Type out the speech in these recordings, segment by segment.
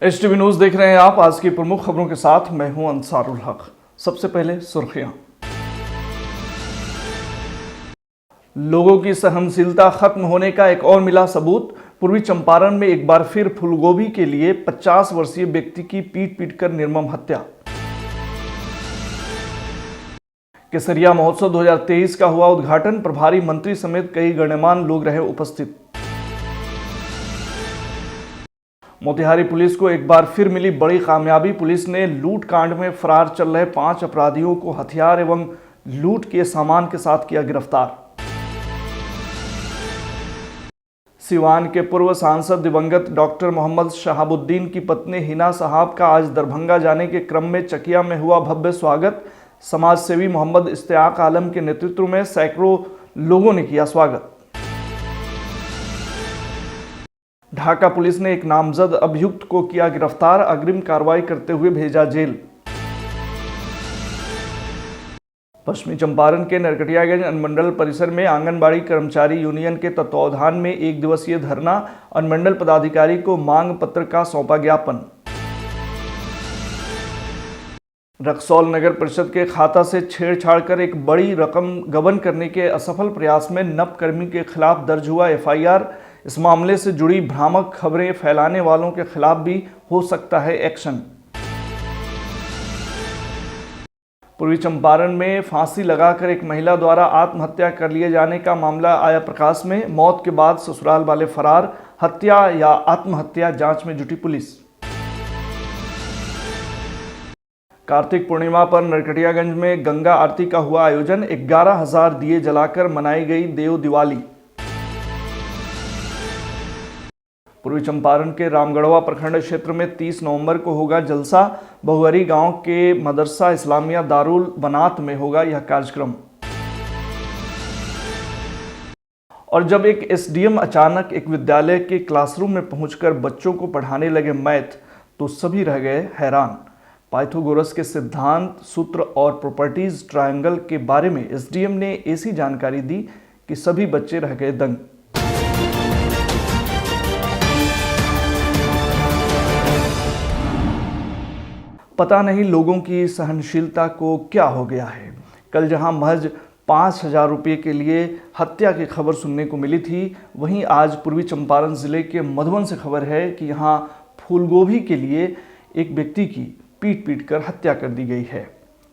HTV news देख रहे हैं आप। आज की प्रमुख खबरों के साथ मैं हूं अंसारुल हक। सबसे पहले सुर्खियां। लोगों की सहनशीलता खत्म होने का एक और मिला सबूत। पूर्वी चंपारण में एक बार फिर फूलगोभी के लिए 50 वर्षीय व्यक्ति की पीट पीट कर निर्मम हत्या। केसरिया महोत्सव 2023 का हुआ उद्घाटन। प्रभारी मंत्री समेत कई गणमान्य लोग रहे उपस्थित। मोतिहारी पुलिस को एक बार फिर मिली बड़ी कामयाबी। पुलिस ने लूट कांड में फरार चल रहे 5 अपराधियों को हथियार एवं लूट के सामान के साथ किया गिरफ्तार। सिवान के पूर्व सांसद दिवंगत डॉक्टर मोहम्मद शहाबुद्दीन की पत्नी हिना साहब का आज दरभंगा जाने के क्रम में चकिया में हुआ भव्य स्वागत। समाज सेवी मोहम्मद इश्तियाक आलम के नेतृत्व में सैकड़ों लोगों ने किया स्वागत। ढाका पुलिस ने एक नामजद अभियुक्त को किया गिरफ्तार। अग्रिम कार्रवाई करते हुए भेजा जेल। पश्चिमी चंपारण के नरकटियागंज अनुमंडल परिसर में आंगनबाड़ी कर्मचारी यूनियन के तत्वावधान में 1 दिवसीय धरना। अनुमंडल पदाधिकारी को मांग पत्र का सौंपा ज्ञापन। रक्सौल नगर परिषद के खाता से छेड़छाड़ कर एक बड़ी रकम गबन करने के असफल प्रयास में नपकर्मी के खिलाफ दर्ज हुआ FIR। इस मामले से जुड़ी भ्रामक खबरें फैलाने वालों के खिलाफ भी हो सकता है एक्शन। पूर्वी चंपारण में फांसी लगाकर एक महिला द्वारा आत्महत्या कर लिए जाने का मामला आया प्रकाश में। मौत के बाद ससुराल वाले फरार। हत्या या आत्महत्या, जांच में जुटी पुलिस। कार्तिक पूर्णिमा पर नरकटियागंज में गंगा आरती का हुआ आयोजन। 11,000 दिए जलाकर मनाई गई देव दिवाली। पूर्वी चंपारण के रामगढ़वा प्रखंड क्षेत्र में 30 नवंबर को होगा जलसा। बहुअरी गांव के मदरसा इस्लामिया दारुल बनात में होगा यह कार्यक्रम। और जब एक SDM अचानक एक विद्यालय के क्लासरूम में पहुंचकर बच्चों को पढ़ाने लगे मैथ, तो सभी रह गए हैरान। पाइथागोरस के सिद्धांत, सूत्र और प्रॉपर्टीज ट्रायंगल के बारे में SDM ने ऐसी जानकारी दी कि सभी बच्चे रह गए दंग। पता नहीं लोगों की सहनशीलता को क्या हो गया है। कल जहां महज 5,000 रुपये के लिए हत्या की खबर सुनने को मिली थी, वहीं आज पूर्वी चंपारण जिले के मधुबन से खबर है कि यहां फूलगोभी के लिए एक व्यक्ति की पीट पीट कर हत्या कर दी गई है।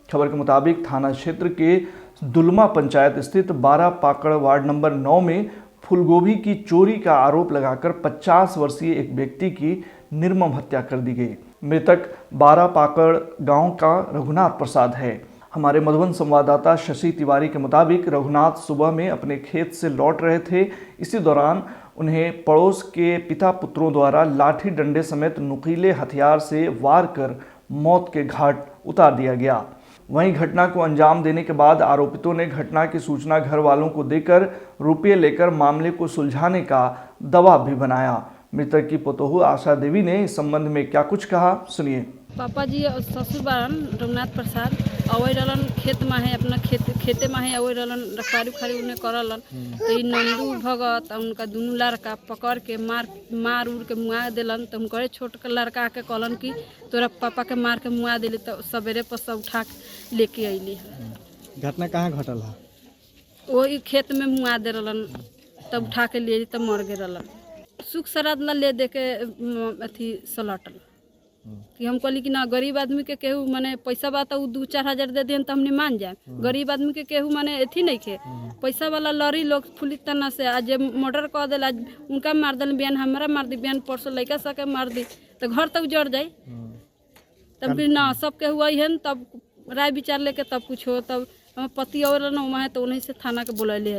खबर के मुताबिक थाना क्षेत्र के दुलमा पंचायत स्थित 12 पाकड़ वार्ड नंबर 9 में फूलगोभी की चोरी का आरोप लगाकर 50 वर्षीय एक व्यक्ति की निर्मम हत्या कर दी गई। मृतक 12 पाकड़ गांव का रघुनाथ प्रसाद है। हमारे मधुबन संवाददाता शशि तिवारी के मुताबिक रघुनाथ सुबह में अपने खेत से लौट रहे थे। इसी दौरान उन्हें पड़ोस के पिता पुत्रों द्वारा लाठी डंडे समेत नुकीले हथियार से वार कर मौत के घाट उतार दिया गया। वहीं घटना को अंजाम देने के बाद आरोपितों ने घटना की सूचना घर वालों को देकर रुपये लेकर मामले को सुलझाने का दबाव भी बनाया। मृतक की पतोहू आशा देवी ने इस संबंध में क्या कुछ कहा, सुनिए। पापा जी ससुर बारन रघुनाथ प्रसाद अवे रहलन खेत में है, अपना खेते में है अवे रहलन रखवारी उखारी उन्हें करलन। तो ई नंदू भगत उनका दोनों लड़का पकड़ के मार उड़ के मुआ दिलन। तो उनके छोट के लड़का के कहलन कि तोरा पापा के मार के मुआ दिली। तो सवेरे पर सब उठा के लेके अली। घटना कहाँ घटल है? वही खेत में मुआ दे रहलन, तब उठा के ले तब मर गए रहलन। सुख श्राद्ध ला ले दे के अथी सलटल कि हम कहली कि ना गरीब आदमी के केहू माने पैसा बा तो 2-4 हज़ार दे दिहन तो हमने मान जाए। गरीब आदमी के केहू माने अथी नहीं खे। पैसा वाला लड़ी लोग फुली तना से आज मर्डर कर दिल, आज उनका मार दिल, बिहान हमारा मार दी, बिहान परसों लड़का सके मार दी, तो घर तक उजड़ जाए। तब फिर ना सब के हुआ है, तब राय विचार लेके तब कुछ हो। तब हम पति और ना वहाँ तो उन्हीं से थाना के बुला ले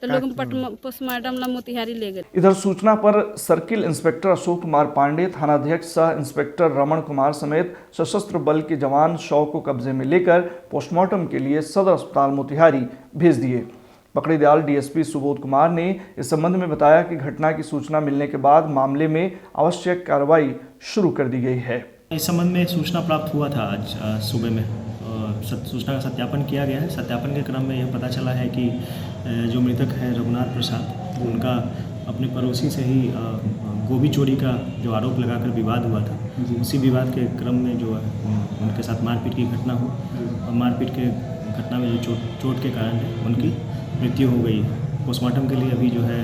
तो लोग पोस्टमार्टम ला मोतिहारी ले गए। इधर सूचना पर सर्किल इंस्पेक्टर अशोक कुमार पांडे, थानाध्यक्ष सह इंस्पेक्टर रमन कुमार समेत सशस्त्र बल के जवान शव को कब्जे में लेकर पोस्टमार्टम के लिए सदर अस्पताल मोतिहारी भेज दिए। पकड़ीदयाल DSP सुबोध कुमार ने इस संबंध में बताया कि घटना की सूचना मिलने के बाद मामले में आवश्यक कार्रवाई शुरू कर दी गई है। इस संबंध में सूचना प्राप्त हुआ था आज सुबह में। सूचना का सत्यापन किया गया है। सत्यापन के क्रम में यह पता चला है कि जो मृतक है रघुनाथ प्रसाद, उनका अपने पड़ोसी से ही गोभी चोरी का जो आरोप लगाकर विवाद हुआ था, उसी विवाद के क्रम में जो है उनके साथ मारपीट की घटना हुई और मारपीट के घटना में जो चोट के कारण उनकी मृत्यु हो गई है। पोस्टमार्टम के लिए अभी जो है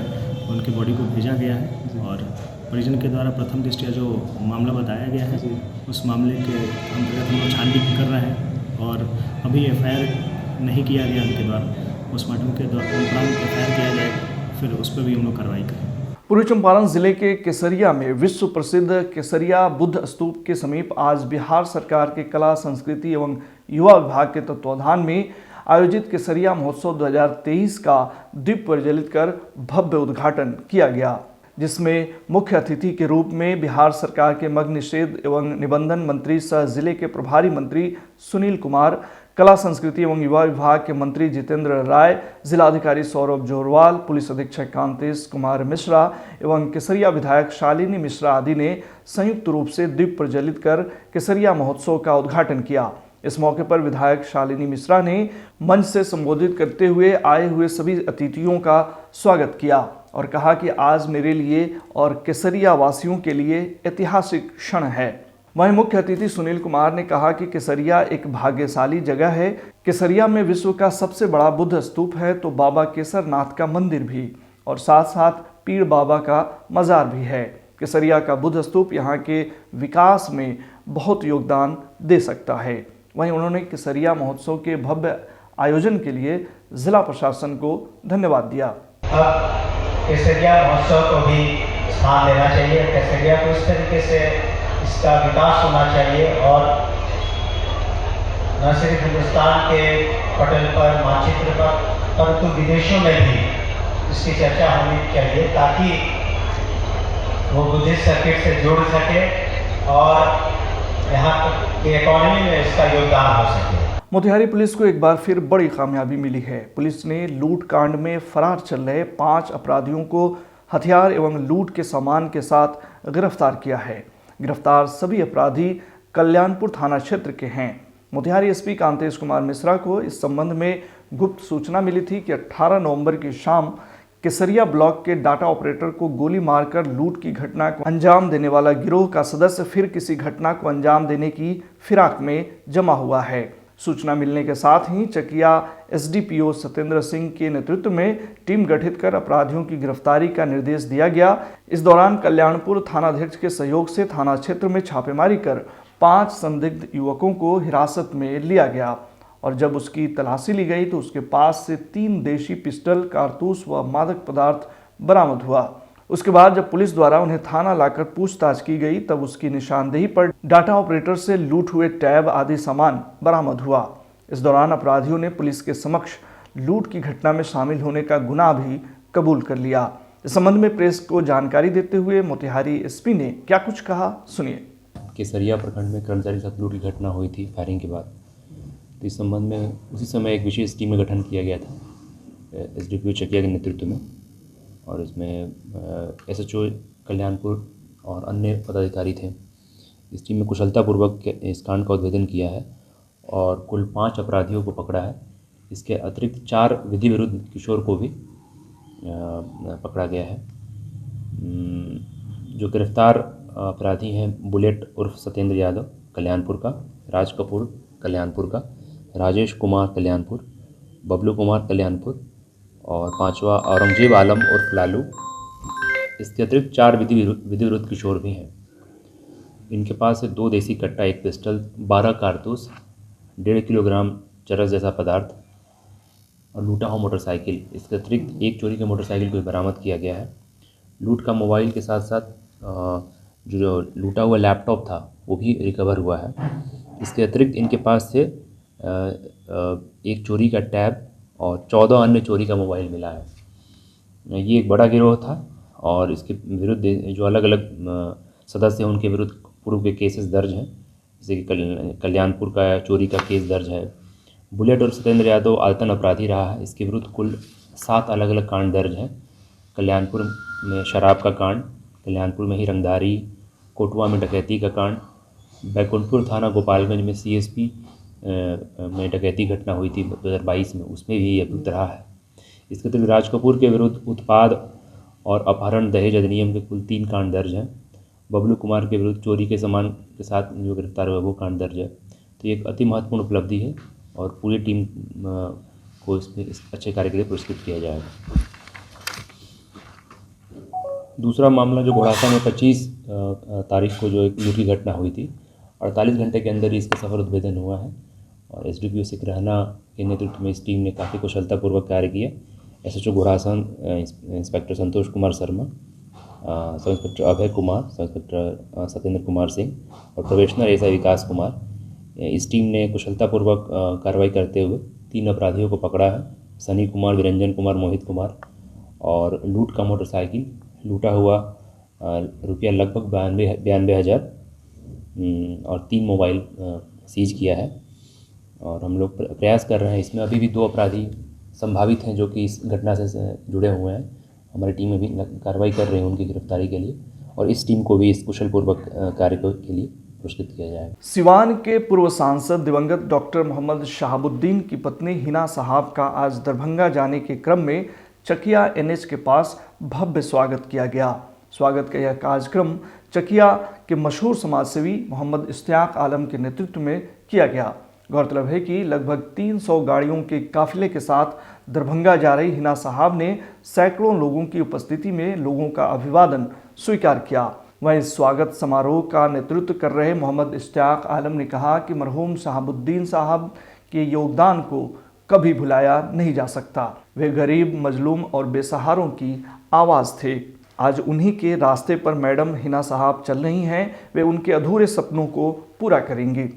उनके बॉडी को भेजा गया है और परिजन के द्वारा प्रथम दृष्टया जो मामला बताया गया है उस मामले के अंतर्गत हम लोग छानबीन कर रहे हैं और अभी FIR नहीं किया गया उनके द्वारा। पोस्टमार्टम के उपरांत FIR किया जाएगा, फिर उस पर भी हम लोग कार्रवाई करेंगे। पूर्वी चंपारण जिले के केसरिया में विश्व प्रसिद्ध केसरिया बुद्ध स्तूप के समीप आज बिहार सरकार के कला संस्कृति एवं युवा विभाग के तत्वावधान में आयोजित केसरिया महोत्सव 2023 का दीप प्रज्वलित कर भव्य उद्घाटन किया गया, जिसमें मुख्य अतिथि के रूप में बिहार सरकार के मद्य निषेध एवं निबंधन मंत्री सह जिले के प्रभारी मंत्री सुनील कुमार, कला संस्कृति एवं युवा विभाग के मंत्री जितेंद्र राय, जिलाधिकारी सौरभ जोरवाल, पुलिस अधीक्षक कांतेश कुमार मिश्रा एवं केसरिया विधायक शालिनी मिश्रा आदि ने संयुक्त रूप से दीप प्रज्वलित कर केसरिया महोत्सव का उद्घाटन किया। इस मौके पर विधायक शालिनी मिश्रा ने मंच से संबोधित करते हुए आए हुए सभी अतिथियों का स्वागत किया और कहा कि आज मेरे लिए और केसरिया वासियों के लिए ऐतिहासिक क्षण है। वहीं मुख्य अतिथि सुनील कुमार ने कहा कि केसरिया एक भाग्यशाली जगह है। केसरिया में विश्व का सबसे बड़ा बुद्ध स्तूप है तो बाबा केसरनाथ का मंदिर भी और साथ साथ पीर बाबा का मजार भी है। केसरिया का बुद्ध स्तूप यहाँ के विकास में बहुत योगदान दे सकता है। वहीं उन्होंने केसरिया महोत्सव के भव्य आयोजन के लिए जिला प्रशासन को धन्यवाद दिया। केसरिया महोत्सव को भी स्थान देना चाहिए। केसरिया को इस तरीके से इसका विकास होना चाहिए और न सिर्फ हिंदुस्तान के पटल पर, मानचित्र पर, परंतु विदेशों में भी इसकी चर्चा होनी चाहिए ताकि वो बुद्धिस्ट सर्किट से जुड़ सके और यहाँ की इकोनॉमी में इसका योगदान हो सके। मोतिहारी पुलिस को एक बार फिर बड़ी कामयाबी मिली है। पुलिस ने लूट कांड में फरार चल रहे 5 अपराधियों को हथियार एवं लूट के सामान के साथ गिरफ्तार किया है। गिरफ्तार सभी अपराधी कल्याणपुर थाना क्षेत्र के हैं। मोतिहारी एसपी कांतेश कुमार मिश्रा को इस संबंध में गुप्त सूचना मिली थी कि 18 नवंबर की शाम केसरिया ब्लॉक के डाटा ऑपरेटर को गोली मारकर लूट की घटना को अंजाम देने वाला गिरोह का सदस्य फिर किसी घटना को अंजाम देने की फिराक में जमा हुआ है। सूचना मिलने के साथ ही चकिया SDPO सत्येंद्र सिंह के नेतृत्व में टीम गठित कर अपराधियों की गिरफ्तारी का निर्देश दिया गया। इस दौरान कल्याणपुर थानाध्यक्ष के सहयोग से थाना क्षेत्र में छापेमारी कर 5 संदिग्ध युवकों को हिरासत में लिया गया और जब उसकी तलाशी ली गई तो उसके पास से 3 देशी पिस्टल, कारतूस व मादक पदार्थ बरामद हुआ। उसके बाद जब पुलिस द्वारा उन्हें थाना लाकर पूछताछ की गई तब उसकी निशानदेही पर डाटा ऑपरेटर से लूट हुए टैब आदि सामान बरामद हुआ। इस दौरान अपराधियों ने पुलिस के समक्ष लूट की घटना में शामिल होने का गुनाह भी कबूल कर लिया। इस संबंध में प्रेस को जानकारी देते हुए मोतिहारी एसपी ने क्या कुछ कहा, सुनिए। केसरिया प्रखंड में कर्मचारी के साथ लूट की घटना हुई थी फायरिंग के बाद। तो इस संबंध में उसी समय एक विशेष टीम का गठन किया गया था SDPO चकिया के नेतृत्व में और इसमें SHO कल्याणपुर और अन्य पदाधिकारी थे। इस टीम में कुशलतापूर्वक इस कांड का उद्भेदन किया है और कुल 5 अपराधियों को पकड़ा है। इसके अतिरिक्त 4 विधि विरुद्ध किशोर को भी पकड़ा गया है। जो गिरफ्तार अपराधी हैं बुलेट उर्फ सत्येंद्र यादव कल्याणपुर का, राज कपूर कल्याणपुर का, राजेश कुमार कल्याणपुर, बबलू कुमार कल्याणपुर और 5वां औरंगजेब आलम उर्फ लालू। इसके अतिरिक्त 4 विधि विरुद्ध किशोर भी हैं। इनके पास से 2 देसी कट्टा, 1 पिस्टल, 12 कारतूस, 1.5 किलोग्राम चरस जैसा पदार्थ और लूटा हुआ मोटरसाइकिल। इसके अतिरिक्त 1 चोरी के मोटरसाइकिल को बरामद किया गया है। लूट का मोबाइल के साथ साथ जो लूटा हुआ लैपटॉप था वो भी रिकवर हुआ है। इसके अतिरिक्त इनके पास से 1 चोरी का टैब और 14 अन्य चोरी का मोबाइल मिला है। ये एक बड़ा गिरोह था और इसके विरुद्ध जो अलग अलग सदस्य हैं उनके विरुद्ध पूर्व के केसेस दर्ज हैं। जैसे कि कल्याणपुर का चोरी का केस दर्ज है। बुलेट और सत्येंद्र यादव आदतन अपराधी रहा है। इसके विरुद्ध कुल 7 अलग अलग कांड दर्ज हैं। कल्याणपुर में शराब का कांड, कल्याणपुर में ही रंगदारी, कोटवा में डकैती का कांड, बैकुंठपुर थाना गोपालगंज में CSP में डकैती घटना हुई थी 2022 में, उसमें भी ये अभियुक्त रहा है। इसके अतिरिक्त राज कपूर के विरुद्ध उत्पाद और अपहरण दहेज अधिनियम के कुल 3 कांड दर्ज हैं। बबलू कुमार के विरुद्ध चोरी के सामान के साथ जो गिरफ्तार हुआ वो कांड दर्ज है। तो ये एक अति महत्वपूर्ण उपलब्धि है और पूरी टीम को इसमें इस अच्छे कार्य के लिए पुरस्कृत किया जाएगा। दूसरा मामला जो घोड़ासा में 25 तारीख को जो एक लूट की घटना हुई थी, 48 घंटे के अंदर ही इसका सफल उद्भेदन हुआ है और एसडीपीओ सिकरहना के नेतृत्व में इस टीम ने काफ़ी कुशलतापूर्वक कार्य किया। SHO Ghodasa inspector Santosh Kumar Sharma, sub inspector Abhay Kumar, sub inspector Satyendra Kumar Singh और प्रोबेशनर एसआई विकास कुमार, इस टीम ने कुशलतापूर्वक कार्रवाई करते हुए 3 अपराधियों को पकड़ा है। सनी कुमार, विरंजन कुमार, मोहित कुमार और लूट का मोटरसाइकिल, लूटा हुआ रुपया लगभग 92,000 और 3 मोबाइल सीज किया है। और हम लोग प्रयास कर रहे हैं, इसमें अभी भी 2 अपराधी संभावित हैं जो कि इस घटना से जुड़े हुए हैं। हमारी टीम में भी कार्रवाई कर रही है उनकी गिरफ्तारी के लिए और इस टीम को भी इस कुशलपूर्वक कार्य के लिए पुरस्कृत किया जाएगा। सिवान के पूर्व सांसद दिवंगत डॉक्टर मोहम्मद शहाबुद्दीन की पत्नी हिना साहब का आज दरभंगा जाने के क्रम में चकिया एनएच के पास भव्य स्वागत किया गया। स्वागत का यह कार्यक्रम चकिया के मशहूर समाजसेवी मोहम्मद इश्तियाक आलम के नेतृत्व में किया गया। गौरतलब है कि लगभग 300 गाड़ियों के काफिले के साथ दरभंगा जा रही हिना साहब ने सैकड़ों लोगों की उपस्थिति में लोगों का अभिवादन स्वीकार किया। वहीं स्वागत समारोह का नेतृत्व कर रहे मोहम्मद इश्तियाक आलम ने कहा कि मरहूम शहाबुद्दीन साहब के योगदान को कभी भुलाया नहीं जा सकता। वे गरीब, मजलूम और बेसहारों की आवाज़ थे। आज उन्हीं के रास्ते पर मैडम हिना साहब चल रही हैं। वे उनके अधूरे सपनों को पूरा करेंगी।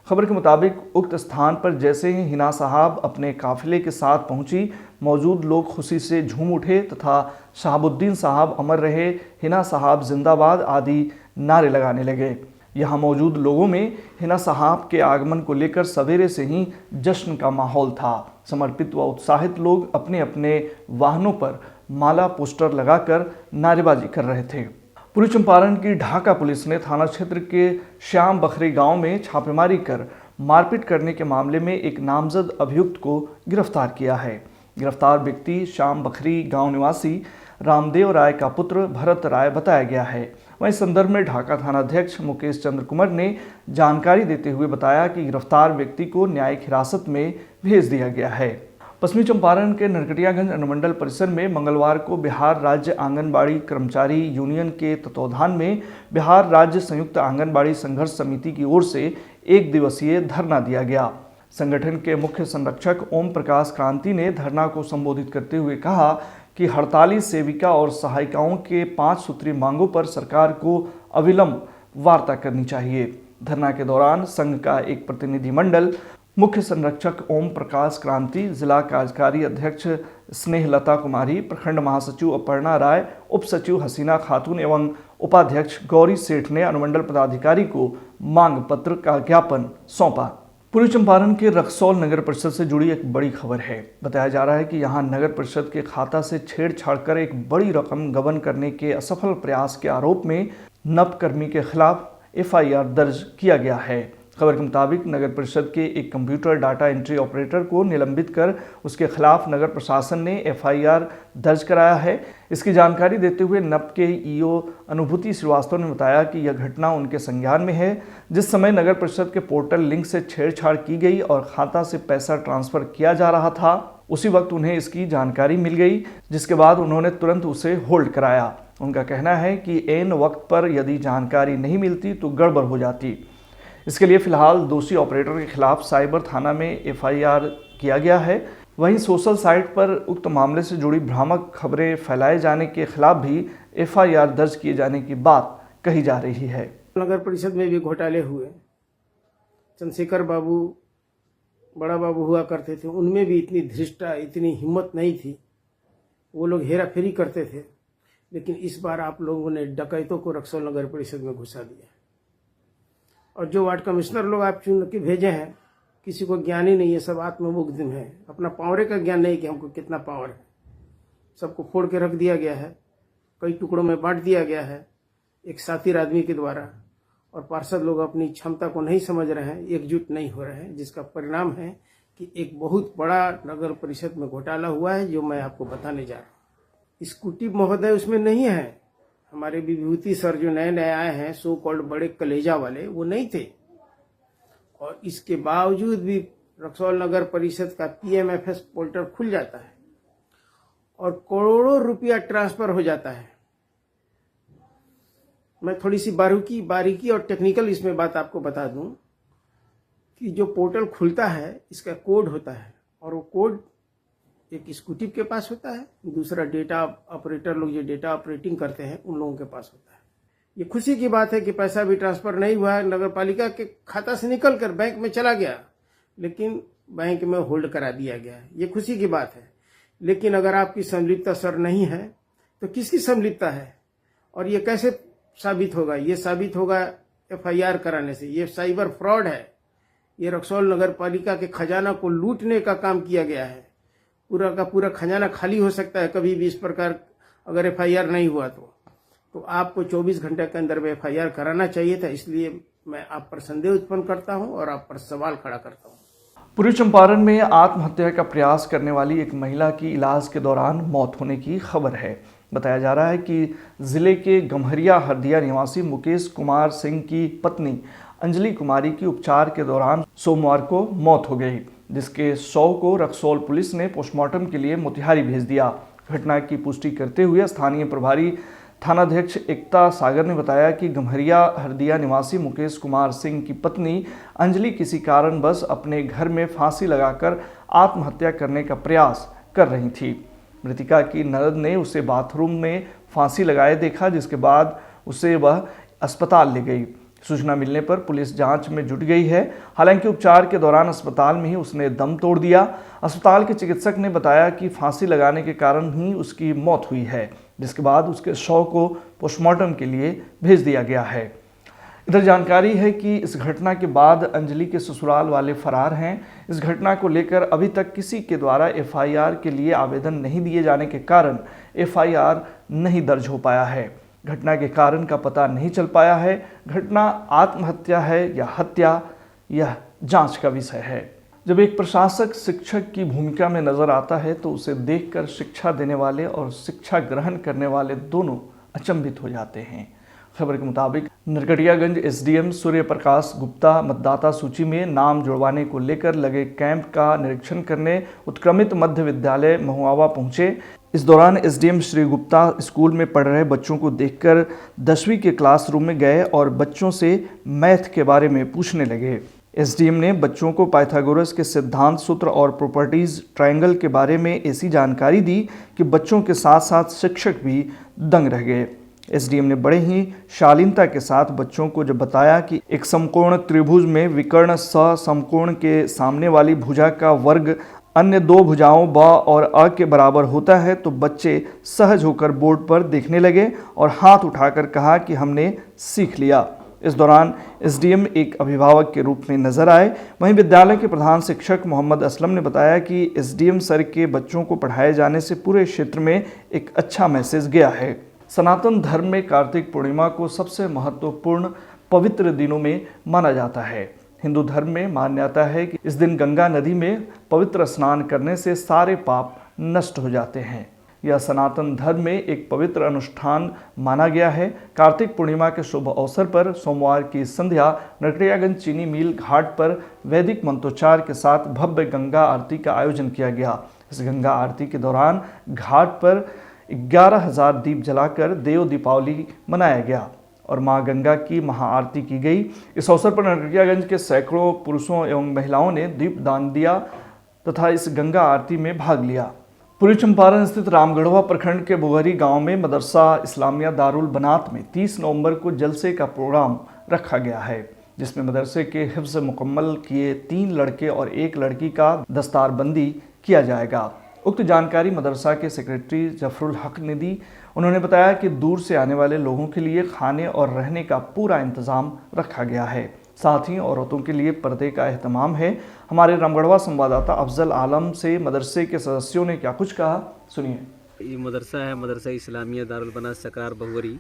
खबर के मुताबिक उक्त स्थान पर जैसे ही हिना साहब अपने काफिले के साथ पहुंची, मौजूद लोग खुशी से झूम उठे तथा शहाबुद्दीन साहब अमर रहे, हिना साहब जिंदाबाद आदि नारे लगाने लगे। यहाँ मौजूद लोगों में हिना साहब के आगमन को लेकर सवेरे से ही जश्न का माहौल था। समर्पित व उत्साहित लोग अपने अपने वाहनों पर माला पोस्टर लगाकर नारेबाजी कर रहे थे। पूर्वी चंपारण की ढाका पुलिस ने थाना क्षेत्र के श्याम बखरी गांव में छापेमारी कर मारपीट करने के मामले में एक नामजद अभियुक्त को गिरफ्तार किया है। गिरफ्तार व्यक्ति श्याम बखरी गांव निवासी रामदेव राय का पुत्र भरत राय बताया गया है। वहीं संदर्भ में ढाका थानाध्यक्ष मुकेश चंद्र कुमार ने जानकारी देते हुए बताया कि गिरफ्तार व्यक्ति को न्यायिक हिरासत में भेज दिया गया है। पश्चिमी चंपारण के नरकटियागंज अनुमंडल परिसर में मंगलवार को बिहार राज्य आंगनबाड़ी कर्मचारी यूनियन के तत्वावधान में बिहार राज्य संयुक्त आंगनबाड़ी संघर्ष समिति की ओर से 1 दिवसीय धरना दिया गया। संगठन के मुख्य संरक्षक ओम प्रकाश क्रांति ने धरना को संबोधित करते हुए कहा कि हड़ताली सेविका और सहायिकाओं के 5 सूत्री मांगों पर सरकार को अविलंब वार्ता करनी चाहिए। धरना के दौरान संघ का एक प्रतिनिधिमंडल मुख्य संरक्षक ओम प्रकाश क्रांति, जिला कार्यकारी अध्यक्ष स्नेहलता कुमारी, प्रखंड महासचिव अपर्णा राय, उप सचिव हसीना खातून एवं उपाध्यक्ष गौरी सेठ ने अनुमंडल पदाधिकारी को मांग पत्र का ज्ञापन सौंपा। पूर्वी चंपारण के रक्सौल नगर परिषद से जुड़ी एक बड़ी खबर है। बताया जा रहा है कि यहां नगर परिषद के खाता से छेड़छाड़ कर एक बड़ी रकम गबन करने के असफल प्रयास के आरोप में नवकर्मी के खिलाफ एफआईआर दर्ज किया गया है। खबर के मुताबिक नगर परिषद के एक कंप्यूटर डाटा एंट्री ऑपरेटर को निलंबित कर उसके खिलाफ नगर प्रशासन ने एफआईआर दर्ज कराया है। इसकी जानकारी देते हुए नप के ईओ अनुभूति श्रीवास्तव ने बताया कि यह घटना उनके संज्ञान में है। जिस समय नगर परिषद के पोर्टल लिंक से छेड़छाड़ की गई और खाता से पैसा ट्रांसफर किया जा रहा था, उसी वक्त उन्हें इसकी जानकारी मिल गई, जिसके बाद उन्होंने तुरंत उसे होल्ड कराया। उनका कहना है कि ऐन वक्त पर यदि जानकारी नहीं मिलती तो गड़बड़ हो जाती। इसके लिए फिलहाल दोषी ऑपरेटर के खिलाफ साइबर थाना में एफआईआर किया गया है। वहीं सोशल साइट पर उक्त मामले से जुड़ी भ्रामक खबरें फैलाए जाने के खिलाफ भी एफआईआर दर्ज किए जाने की बात कही जा रही है। नगर परिषद में भी घोटाले हुए। चंद्रशेखर बाबू, बड़ा बाबू हुआ करते थे, उनमें भी इतनी धृष्टता, इतनी हिम्मत नहीं थी। वो लोग हेरा फेरी करते थे, लेकिन इस बार आप लोगों ने डकैतों को रक्सौल नगर परिषद में घुसा दिया। और जो वार्ड कमिश्नर लोग आप चुन के भेजे हैं, किसी को ज्ञान ही नहीं है, सब आत्ममुग्ध है। अपना पावरे का ज्ञान नहीं कि हमको कितना पावर है। सबको फोड़ के रख दिया गया है, कई टुकड़ों में बांट दिया गया है एक साथी आदमी के द्वारा। और पार्षद लोग अपनी क्षमता को नहीं समझ रहे हैं, एकजुट नहीं हो रहे हैं, जिसका परिणाम है कि एक बहुत बड़ा नगर परिषद में घोटाला हुआ है, जो मैं आपको बताने जा रहा हूँ। स्कूटी महोदय उसमें नहीं है। हमारे विभूति सर जो नए नए आए हैं, सो कॉल्ड बड़े कलेजा वाले, वो नहीं थे। और इसके बावजूद भी रक्सौल नगर परिषद का PMFS पोर्टल खुल जाता है और करोड़ों रुपया ट्रांसफर हो जाता है। मैं थोड़ी सी बारीकी और टेक्निकल इसमें बात आपको बता दूं कि जो पोर्टल खुलता है, इसका कोड होता है और वो कोड एक स्कूटी के पास होता है, दूसरा डेटा ऑपरेटर लोग जो डेटा ऑपरेटिंग करते हैं उन लोगों के पास होता है। ये खुशी की बात है कि पैसा भी ट्रांसफर नहीं हुआ है, नगर पालिका के खाता से निकल कर बैंक में चला गया, लेकिन बैंक में होल्ड करा दिया गया है। ये खुशी की बात है। लेकिन अगर आपकी संलिप्तता सर नहीं है तो किसकी संलिप्तता है? और ये कैसे साबित होगा? ये साबित होगा FIR कराने से। ये साइबर फ्रॉड है। ये रक्सौल नगर पालिका के खजाना को लूटने का काम किया गया है। पूरा का पूरा खजाना खाली हो सकता है कभी भी इस प्रकार अगर FIR नहीं हुआ तो आपको 24 घंटे के अंदर में FIR कराना चाहिए था। इसलिए मैं आप पर संदेह उत्पन्न करता हूं और आप पर सवाल खड़ा करता हूं। पूर्वी चंपारण में आत्महत्या का प्रयास करने वाली एक महिला की इलाज के दौरान मौत होने की खबर है। बताया जा रहा है कि जिले के गम्हरिया हरदिया निवासी मुकेश कुमार सिंह की पत्नी अंजलि कुमारी की उपचार के दौरान सोमवार को मौत हो गई, जिसके शव को रक्सौल पुलिस ने पोस्टमार्टम के लिए मोतिहारी भेज दिया। घटना की पुष्टि करते हुए स्थानीय प्रभारी थानाध्यक्ष एकता सागर ने बताया कि गम्हरिया हरदिया निवासी मुकेश कुमार सिंह की पत्नी अंजलि किसी कारणवश अपने घर में फांसी लगाकर आत्महत्या करने का प्रयास कर रही थी। मृतिका की ननद ने उसे बाथरूम में फांसी लगाए देखा, जिसके बाद उसे वह अस्पताल ले गई। सूचना मिलने पर पुलिस जांच में जुट गई है। हालांकि उपचार के दौरान अस्पताल में ही उसने दम तोड़ दिया। अस्पताल के चिकित्सक ने बताया कि फांसी लगाने के कारण ही उसकी मौत हुई है, जिसके बाद उसके शव को पोस्टमार्टम के लिए भेज दिया गया है। इधर जानकारी है कि इस घटना के बाद अंजलि के ससुराल वाले फरार हैं। इस घटना को लेकर अभी तक किसी के द्वारा FIR के लिए आवेदन नहीं दिए जाने के कारण FIR नहीं दर्ज हो पाया है। घटना के कारण का पता नहीं चल पाया है। घटना आत्महत्या है या हत्या, यह जांच का विषय है। जब एक प्रशासक शिक्षक की भूमिका में नजर आता है तो उसे देखकर शिक्षा देने वाले और शिक्षा ग्रहण करने वाले दोनों अचंभित हो जाते हैं। खबर के मुताबिक नरकटियागंज SDM सूर्य प्रकाश गुप्ता मतदाता सूची में नाम जुड़वाने को लेकर लगे कैंप का निरीक्षण करने उत्क्रमित मध्य विद्यालय महुआवा पहुंचे। इस दौरान SDM श्री गुप्ता स्कूल में पढ़ रहे बच्चों को देखकर 10वीं के क्लासरूम में गए और बच्चों से मैथ के बारे में पूछने लगे। SDM ने बच्चों को पाइथागोरस के सिद्धांत सूत्र और प्रॉपर्टीज ट्रायंगल के बारे में ऐसी जानकारी दी कि बच्चों के साथ साथ शिक्षक भी दंग रह गए। SDM ने बड़े ही शालीनता के साथ बच्चों को जब बताया कि एक समकोण त्रिभुज में विकर्ण समकोण के सामने वाली भुजा का वर्ग अन्य दो भुजाओं ब और अ के बराबर होता है, तो बच्चे सहज होकर बोर्ड पर देखने लगे और हाथ उठाकर कहा कि हमने सीख लिया। इस दौरान SDM एक अभिभावक के रूप में नजर आए। वहीं विद्यालय के प्रधान शिक्षक मोहम्मद असलम ने बताया कि SDM सर के बच्चों को पढ़ाए जाने से पूरे क्षेत्र में एक अच्छा मैसेज गया है। सनातन धर्म में कार्तिक पूर्णिमा को सबसे महत्वपूर्ण पवित्र दिनों में माना जाता है। हिंदू धर्म में मान्यता है कि इस दिन गंगा नदी में पवित्र स्नान करने से सारे पाप नष्ट हो जाते हैं। यह सनातन धर्म में एक पवित्र अनुष्ठान माना गया है। कार्तिक पूर्णिमा के शुभ अवसर पर सोमवार की संध्या नरकटियागंज चीनी मिल घाट पर वैदिक मंत्रोच्चार के साथ भव्य गंगा आरती का आयोजन किया गया। इस गंगा आरती के दौरान घाट पर 11,000 दीप जलाकर देव दीपावली मनाया गया और मां गंगा की महाआरती की गई। इस अवसर पर नरकटियागंज के सैकड़ों पुरुषों एवं महिलाओं ने दीप दान दिया तथा इस गंगा आरती में भाग लिया। पूर्वी चंपारण स्थित रामगढ़वा प्रखंड के बुगरी गांव में मदरसा इस्लामिया दारुल बनात में 30 नवंबर को जलसे का प्रोग्राम रखा गया है, जिसमें मदरसे के हिफ्ज मुकम्मल किए 3 लड़के और 1 लड़की का दस्तारबंदी किया जाएगा। उक्त जानकारी मदरसा के सेक्रेटरी जफरुल हक ने दी। उन्होंने बताया कि दूर से आने वाले लोगों के लिए खाने और रहने का पूरा इंतजाम रखा गया है। साथ ही औरतों के लिए पर्दे का एहतमाम है। हमारे रामगढ़वा संवाददाता अफजल आलम से मदरसे के सदस्यों ने क्या कुछ कहा, सुनिए। ये मदरसा है, मदरसा इस्लामिया दारुल बनात सकरार बहुवरी,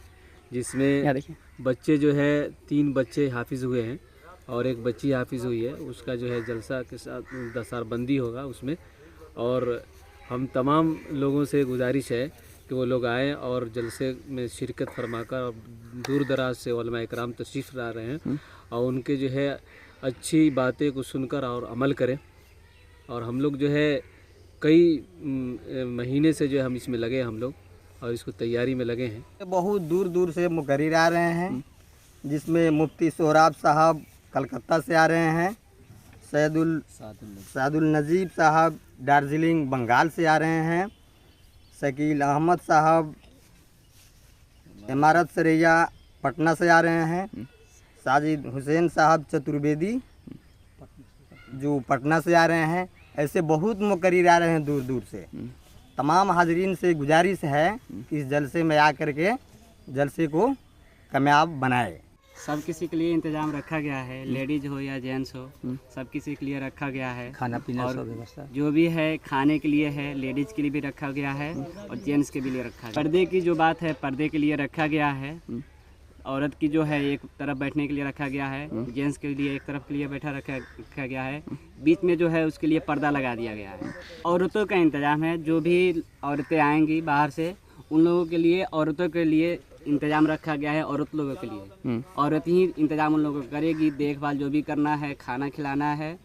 जिसमें बच्चे जो है 3 बच्चे हाफिज़ हुए हैं और 1 बच्ची हाफिज़ हुई है। उसका जो है जलसा के साथ दस्तारबंदी होगा उसमें। और हम तमाम लोगों से गुजारिश है कि वो लोग आएँ और जलसे में शिरकत फरमाकर और दूर दराज से उलमा इकराम तशरीफ़ ला रहे हैं और उनके जो है अच्छी बातें को सुनकर और अमल करें। और हम लोग जो है कई महीने से जो है हम इसमें लगे हम लोग और इसको तैयारी में लगे हैं। बहुत दूर दूर से मुकर्रिर आ रहे हैं, जिसमें मुफ्ती सोहराब साहब कलकत्ता से आ रहे हैं, सादुल नजीब साहब दार्जिलिंग बंगाल से आ रहे हैं, शकील अहमद साहब इमारत सरैया पटना से आ रहे हैं, साजिद हुसैन साहब चतुर्वेदी जो पटना से आ रहे हैं। ऐसे बहुत मुकर्रिर आ रहे हैं दूर दूर से। तमाम हाजरीन से गुजारिश है कि इस जलसे में आकर के जलसे को कामयाब बनाए। सब किसी के लिए इंतजाम रखा गया है, लेडीज हो या जेंट्स हो, सब किसी के लिए रखा गया है। खाना पीना और सब व्यवस्था जो भी है खाने के लिए है, लेडीज के लिए भी रखा गया है और जेंट्स के भी लिए रखा है। पर्दे की जो बात है, पर्दे के लिए रखा गया है। औरत की जो है एक तरफ बैठने के लिए रखा गया है, जेंट्स के लिए एक तरफ के लिए बैठा रखा गया है, बीच में जो है उसके लिए पर्दा लगा दिया गया है। औरतों का इंतजाम है, जो भी औरतें आएंगी बाहर से उन लोगों के लिए औरतों के लिए इंतजाम रखा गया है। औरत लोगों के लिए औरत ही इंतजाम उन लोगों को करेगी, देखभाल जो भी करना है, खाना खिलाना है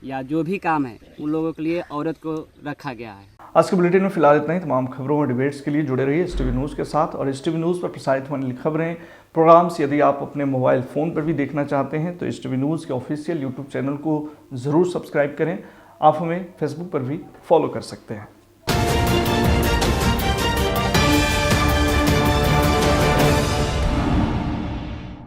या जो भी काम है उन लोगों के लिए औरत को रखा गया है। आज के बुलेटिन में फिलहाल इतना ही। तमाम खबरों और डिबेट्स के लिए जुड़े रहिए STV न्यूज़ के साथ। और STV न्यूज़ पर प्रसारित होने वाली खबरें, प्रोग्राम्स यदि आप अपने मोबाइल फ़ोन पर भी देखना चाहते हैं तो STV न्यूज़ के ऑफिशियल YouTube चैनल को ज़रूर सब्सक्राइब करें। आप हमें फेसबुक पर भी फॉलो कर सकते हैं।